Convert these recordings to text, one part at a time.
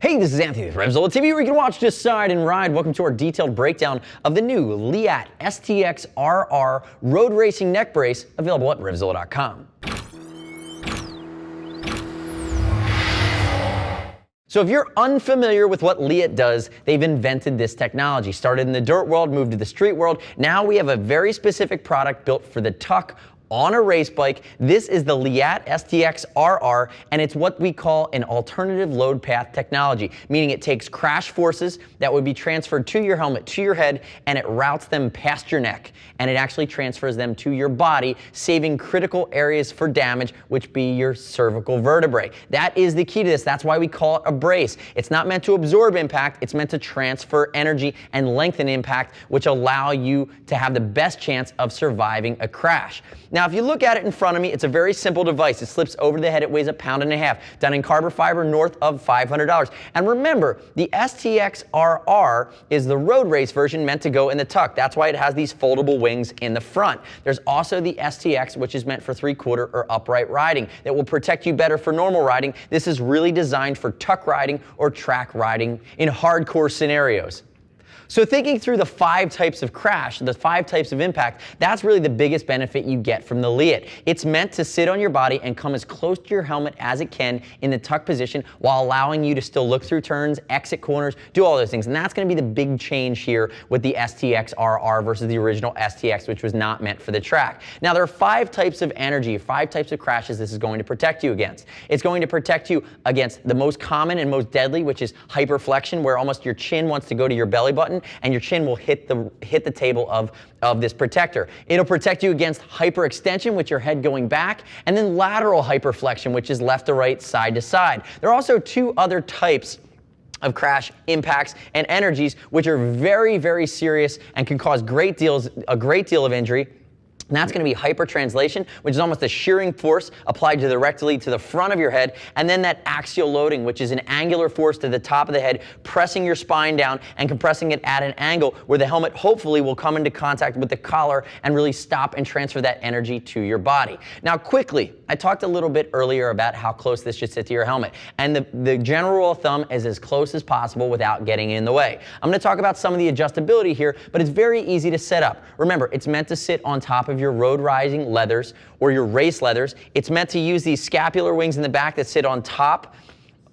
Hey, this is Anthony with RevZilla TV, where you can watch, decide, and ride. Welcome to our detailed breakdown of the new Leatt STX RR road racing neck brace, available at RevZilla.com. So if you're unfamiliar with what Leatt does, they've invented this technology. Started in the dirt world, moved to the street world. Now we have a very specific product built for the tuck on a race bike. This is the Leatt STX RR, and it's what we call an alternative load path technology, meaning it takes crash forces that would be transferred to your helmet, to your head, and it routes them past your neck, and it actually transfers them to your body, saving critical areas for damage, which be your cervical vertebrae. That is the key to this. That's why we call it a brace. It's not meant to absorb impact, it's meant to transfer energy and lengthen impact, which allow you to have the best chance of surviving a crash. Now, if you look at it in front of me, it's a very simple device. It slips over the head. It weighs 1.5 pounds, done in carbon fiber, north of $500. And remember, the STX RR is the road race version meant to go in the tuck. That's why it has these foldable wings in the front. There's also the STX, which is meant for 3/4 or upright riding. That will protect you better for normal riding. This is really designed for tuck riding or track riding in hardcore scenarios. So thinking through the 5 types of crash, the 5 types of impact, that's really the biggest benefit you get from the Leatt. It's meant to sit on your body and come as close to your helmet as it can in the tuck position while allowing you to still look through turns, exit corners, do all those things. And that's going to be the big change here with the STX RR versus the original STX, which was not meant for the track. Now, there are 5 types of energy, 5 types of crashes this is going to protect you against. It's going to protect you against the most common and most deadly, which is hyperflexion, where almost your chin wants to go to your belly button and your chin will hit the table of this protector. It'll protect you against hyperextension, with your head going back, and then lateral hyperflexion, which is left to right, side to side. There are also 2 other types of crash impacts and energies, which are very, very serious and can cause a great deal of injury. And that's going to be hypertranslation, which is almost a shearing force applied directly to the front of your head, and then that axial loading, which is an angular force to the top of the head, pressing your spine down and compressing it at an angle where the helmet hopefully will come into contact with the collar and really stop and transfer that energy to your body. Now, quickly, I talked a little bit earlier about how close this should sit to your helmet, and the general rule of thumb is as close as possible without getting in the way. I'm going to talk about some of the adjustability here, but it's very easy to set up. Remember, it's meant to sit on top of your road riding leathers or your race leathers. It's meant to use these scapular wings in the back that sit on top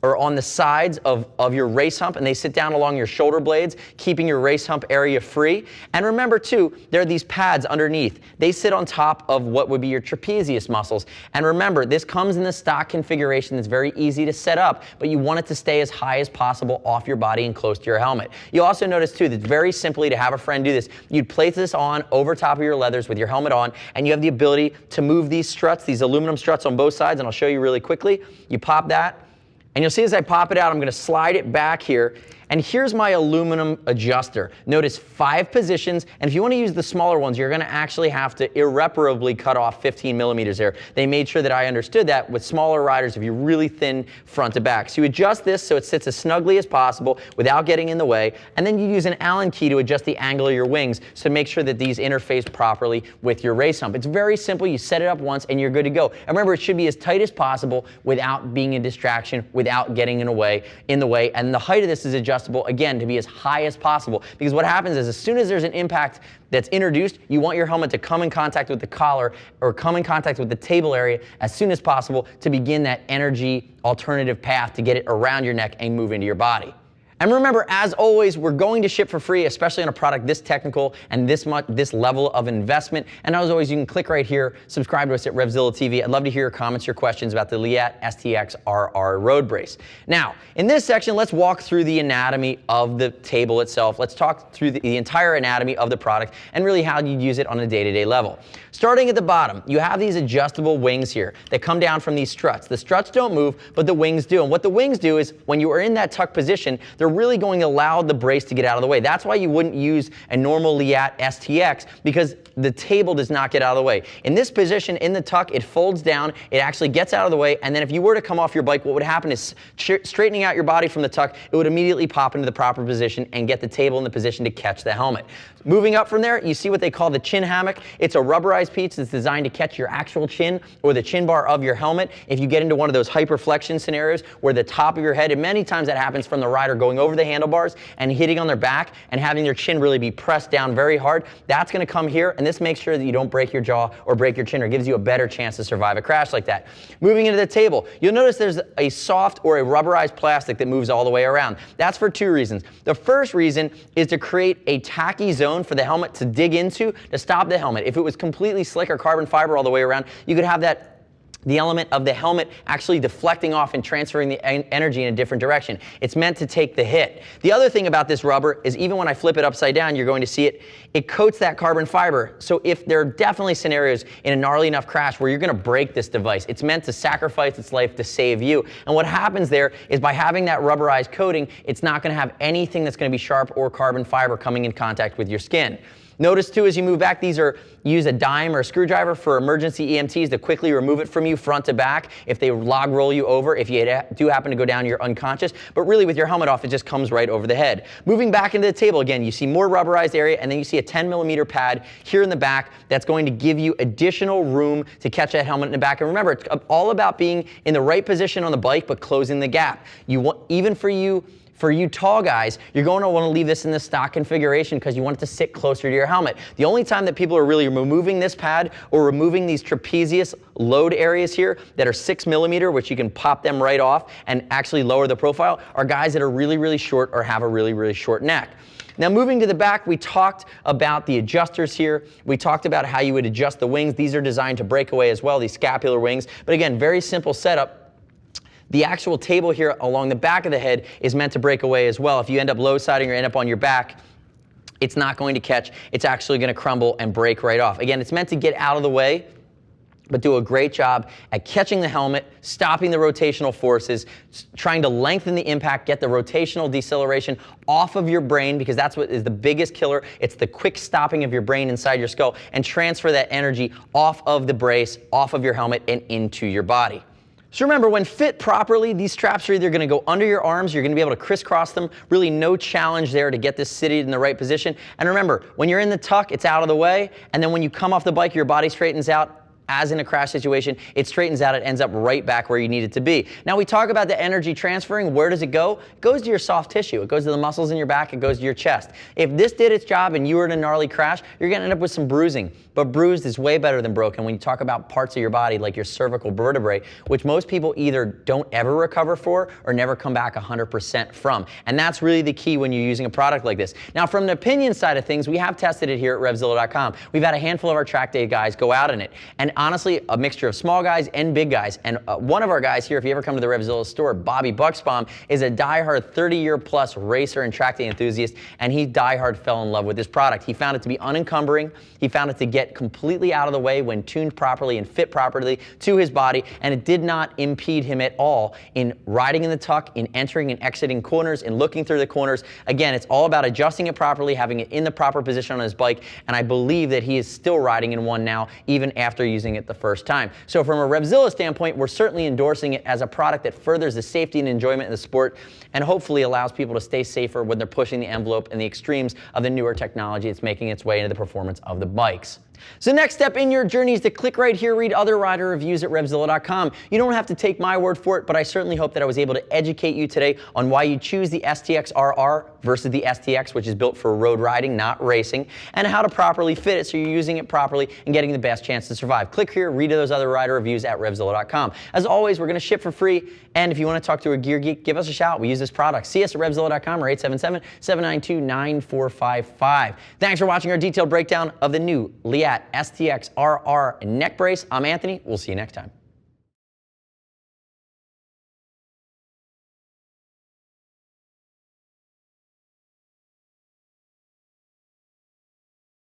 or on the sides of your race hump, and they sit down along your shoulder blades, keeping your race hump area free. And remember too, there are these pads underneath. They sit on top of what would be your trapezius muscles. And remember, this comes in the stock configuration that's very easy to set up, but you want it to stay as high as possible off your body and close to your helmet. You'll also notice too that very simply, to have a friend do this, you'd place this on over top of your leathers with your helmet on, and you have the ability to move these struts, these aluminum struts on both sides, and I'll show you really quickly. You pop that, and you'll see as I pop it out, I'm going to slide it back here. And here's my aluminum adjuster. Notice 5 positions, and if you want to use the smaller ones, you're going to actually have to irreparably cut off 15 millimeters there. They made sure that I understood that with smaller riders if you're really thin front to back. So you adjust this so it sits as snugly as possible without getting in the way, and then you use an Allen key to adjust the angle of your wings to make sure that these interface properly with your race hump. It's very simple. You set it up once and you're good to go. And remember, it should be as tight as possible without being a distraction, without getting in the way, and the height of this is adjustable again to be as high as possible, because what happens is as soon as there's an impact that's introduced, you want your helmet to come in contact with the collar or come in contact with the table area as soon as possible to begin that energy alternative path to get it around your neck and move into your body. And remember, as always, we're going to ship for free, especially on a product this technical and this level of investment. And as always, you can click right here, subscribe to us at RevZilla TV. I'd love to hear your comments, your questions about the Leatt STX RR road brace. Now, in this section, let's walk through the anatomy of the table itself. Let's talk through the entire anatomy of the product and really how you use it on a day-to-day level. Starting at the bottom, you have these adjustable wings here that come down from these struts. The struts don't move, but the wings do. And what the wings do is when you are in that tuck position, the are really going to allow the brace to get out of the way. That's why you wouldn't use a normal Leatt STX, because the table does not get out of the way. In this position, in the tuck, it folds down, it actually gets out of the way, and then if you were to come off your bike, what would happen is straightening out your body from the tuck, it would immediately pop into the proper position and get the table in the position to catch the helmet. Moving up from there, you see what they call the chin hammock. It's a rubberized piece that's designed to catch your actual chin or the chin bar of your helmet. If you get into one of those hyperflexion scenarios where the top of your head, and many times that happens from the rider going over the handlebars and hitting on their back and having their chin really be pressed down very hard, that's going to come here, and this makes sure that you don't break your jaw or break your chin, or gives you a better chance to survive a crash like that. Moving into the table, you'll notice there's a soft or a rubberized plastic that moves all the way around. That's for two reasons. The first reason is to create a tacky zone for the helmet to dig into to stop the helmet. If it was completely slick or carbon fiber all the way around, you could have the element of the helmet actually deflecting off and transferring the energy in a different direction. It's meant to take the hit. The other thing about this rubber is even when I flip it upside down, you're going to see it coats that carbon fiber. So if there are definitely scenarios in a gnarly enough crash where you're going to break this device, it's meant to sacrifice its life to save you. And what happens there is by having that rubberized coating, it's not going to have anything that's going to be sharp or carbon fiber coming in contact with your skin. Notice too, as you move back, use a dime or a screwdriver for emergency EMTs to quickly remove it from you front to back if they log roll you over, if you do happen to go down, you're unconscious. But really with your helmet off, it just comes right over the head. Moving back into the table, again, you see more rubberized area, and then you see a 10mm pad here in the back that's going to give you additional room to catch that helmet in the back. And remember, it's all about being in the right position on the bike, but closing the gap. Even for you tall guys, you're going to want to leave this in the stock configuration because you want it to sit closer to your helmet. The only time that people are really removing this pad or removing these trapezius load areas here that are 6mm, which you can pop them right off and actually lower the profile, are guys that are really, really short or have a really, really short neck. Now moving to the back, we talked about the adjusters here. We talked about how you would adjust the wings. These are designed to break away as well, these scapular wings. But again, very simple setup. The actual table here along the back of the head is meant to break away as well. If you end up low siding or end up on your back, it's not going to catch. It's actually going to crumble and break right off. Again, it's meant to get out of the way, but do a great job at catching the helmet, stopping the rotational forces, trying to lengthen the impact, get the rotational deceleration off of your brain, because that's what is the biggest killer. It's the quick stopping of your brain inside your skull, and transfer that energy off of the brace, off of your helmet, and into your body. So remember, when fit properly, these straps are either going to go under your arms, you're going to be able to crisscross them, really no challenge there to get this seated in the right position. And remember, when you're in the tuck, it's out of the way, and then when you come off the bike, your body straightens out. As in a crash situation, it straightens out, it ends up right back where you need it to be. Now we talk about the energy transferring. Where does it go? It goes to your soft tissue. It goes to the muscles in your back, it goes to your chest. If this did its job and you were in a gnarly crash, you're gonna end up with some bruising. But bruised is way better than broken when you talk about parts of your body like your cervical vertebrae, which most people either don't ever recover for or never come back 100% from. And that's really the key when you're using a product like this. Now from the opinion side of things, we have tested it here at RevZilla.com. We've had a handful of our track day guys go out in it. And honestly, a mixture of small guys and big guys. And one of our guys here, if you ever come to the RevZilla store, Bobby Bucksbaum, is a diehard 30-year plus racer and track day enthusiast, and he diehard fell in love with this product. He found it to be unencumbering. He found it to get completely out of the way when tuned properly and fit properly to his body, and it did not impede him at all in riding in the tuck, in entering and exiting corners, in looking through the corners. Again, it's all about adjusting it properly, having it in the proper position on his bike, and I believe that he is still riding in one now, even after using it the first time. So from a RevZilla standpoint, we're certainly endorsing it as a product that furthers the safety and enjoyment of the sport, and hopefully allows people to stay safer when they're pushing the envelope and the extremes of the newer technology that's making its way into the performance of the bikes. So next step in your journey is to click right here, read other rider reviews at RevZilla.com. You don't have to take my word for it, but I certainly hope that I was able to educate you today on why you choose the STX RR versus the STX, which is built for road riding, not racing, and how to properly fit it so you're using it properly and getting the best chance to survive. Click here, read those other rider reviews at RevZilla.com. As always, we're going to ship for free, and if you want to talk to a gear geek, give us a shout. We use this product. See us at RevZilla.com or 877-792-9455. Thanks for watching our detailed breakdown of the new Leatt STX RR neck brace. I'm Anthony. We'll see you next time.